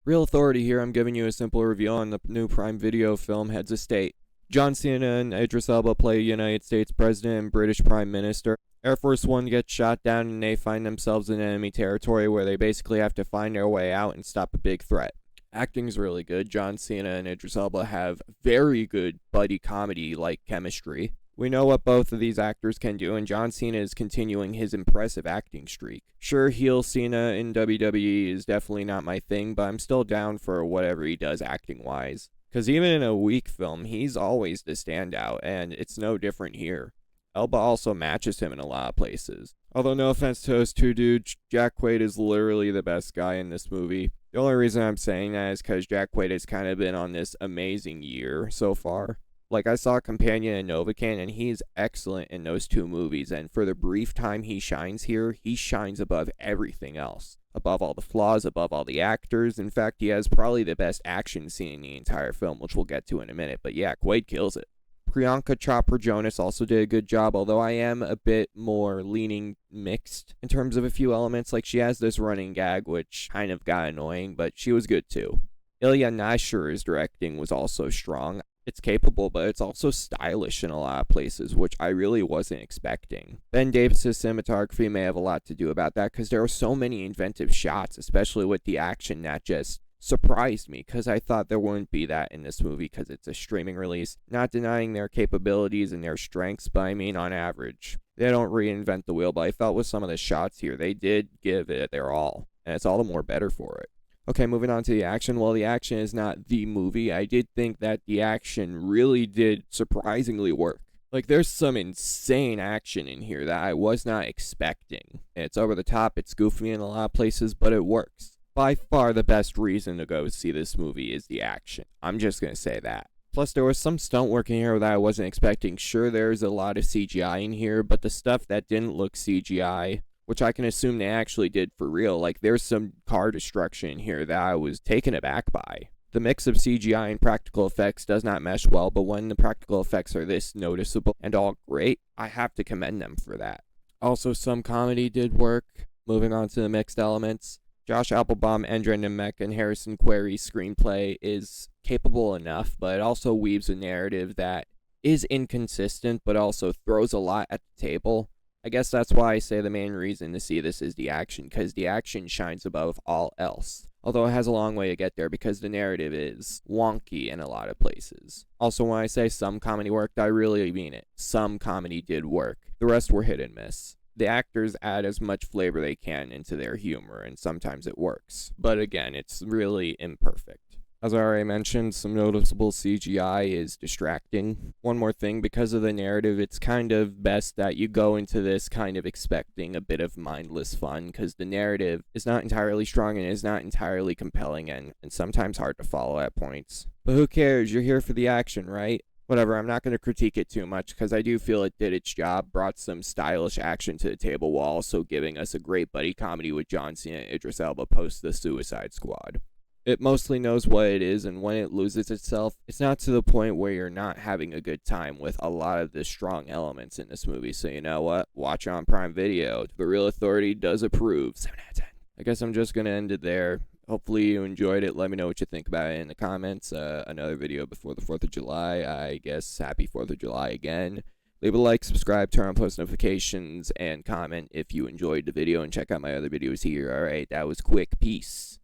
Real Authority here, I'm giving you a simple review on the new Prime Video film Heads of State. John Cena and Idris Elba play United States President and British Prime Minister. Air Force One gets shot down and they find themselves in enemy territory where they basically have to find their way out and stop a big threat. Acting's really good. John Cena and Idris Elba have very good buddy comedy-like chemistry. We know what both of these actors can do, and John Cena is continuing his impressive acting streak. Sure, heel Cena in WWE is definitely not my thing, but I'm still down for whatever he does acting-wise. Because even in a weak film, he's always the standout, and it's no different here. Elba also matches him in a lot of places. Although no offense to those two dudes, Jack Quaid is literally the best guy in this movie. The only reason I'm saying that is because Jack Quaid has kind of been on this amazing year so far. Like, I saw Companion and Novocaine, and he's excellent in those two movies, and for the brief time he shines here, he shines above everything else. Above all the flaws, above all the actors. In fact, he has probably the best action scene in the entire film, which we'll get to in a minute, but yeah, Quaid kills it. Priyanka Chopra Jonas also did a good job, although I am a bit more leaning mixed in terms of a few elements. Like, she has this running gag, which kind of got annoying, but she was good too. Ilya Naishur's directing was also strong. It's capable, but it's also stylish in a lot of places, which I really wasn't expecting. Ben Davis' cinematography may have a lot to do about that, because there are so many inventive shots, especially with the action, that just surprised me, because I thought there wouldn't be that in this movie, because it's a streaming release. Not denying their capabilities and their strengths, but I mean on average. They don't reinvent the wheel, but I felt with some of the shots here, they did give it their all, and it's all the more better for it. Okay, moving on to the action. While the action is not the movie, I did think that the action really did surprisingly work. Like, there's some insane action in here that I was not expecting. It's over the top, it's goofy in a lot of places, but it works. By far the best reason to go see this movie is the action. I'm just gonna say that. Plus, there was some stunt work in here that I wasn't expecting. Sure, there's a lot of CGI in here, but the stuff that didn't look CGI, which I can assume they actually did for real. Like, there's some car destruction in here that I was taken aback by. The mix of CGI and practical effects does not mesh well, but when the practical effects are this noticeable and all great, I have to commend them for that. Also, some comedy did work. Moving on to the mixed elements. Josh Applebaum, Andre Nemec, and Harrison Query's screenplay is capable enough, but it also weaves a narrative that is inconsistent, but also throws a lot at the table. I guess that's why I say the main reason to see this is the action, because the action shines above all else. Although it has a long way to get there because the narrative is wonky in a lot of places. Also, when I say some comedy worked, I really mean it. Some comedy did work. The rest were hit and miss. The actors add as much flavor they can into their humor, and sometimes it works. But again, it's really imperfect. As I already mentioned, some noticeable CGI is distracting. One more thing, because of the narrative, it's kind of best that you go into this kind of expecting a bit of mindless fun, because the narrative is not entirely strong and is not entirely compelling and sometimes hard to follow at points. But who cares? You're here for the action, right? Whatever, I'm not going to critique it too much, because I do feel it did its job, brought some stylish action to the table while also giving us a great buddy comedy with John Cena and Idris Elba post the Suicide Squad. It mostly knows what it is, and when it loses itself, it's not to the point where you're not having a good time with a lot of the strong elements in this movie. So you know what? Watch it on Prime Video. The Real Authority does approve. 7 out of 10. I guess I'm just going to end it there. Hopefully you enjoyed it. Let me know what you think about it in the comments. Another video before the 4th of July. I guess happy 4th of July again. Leave a like, subscribe, turn on post notifications, and comment if you enjoyed the video, and check out my other videos here. Alright, that was quick. Peace.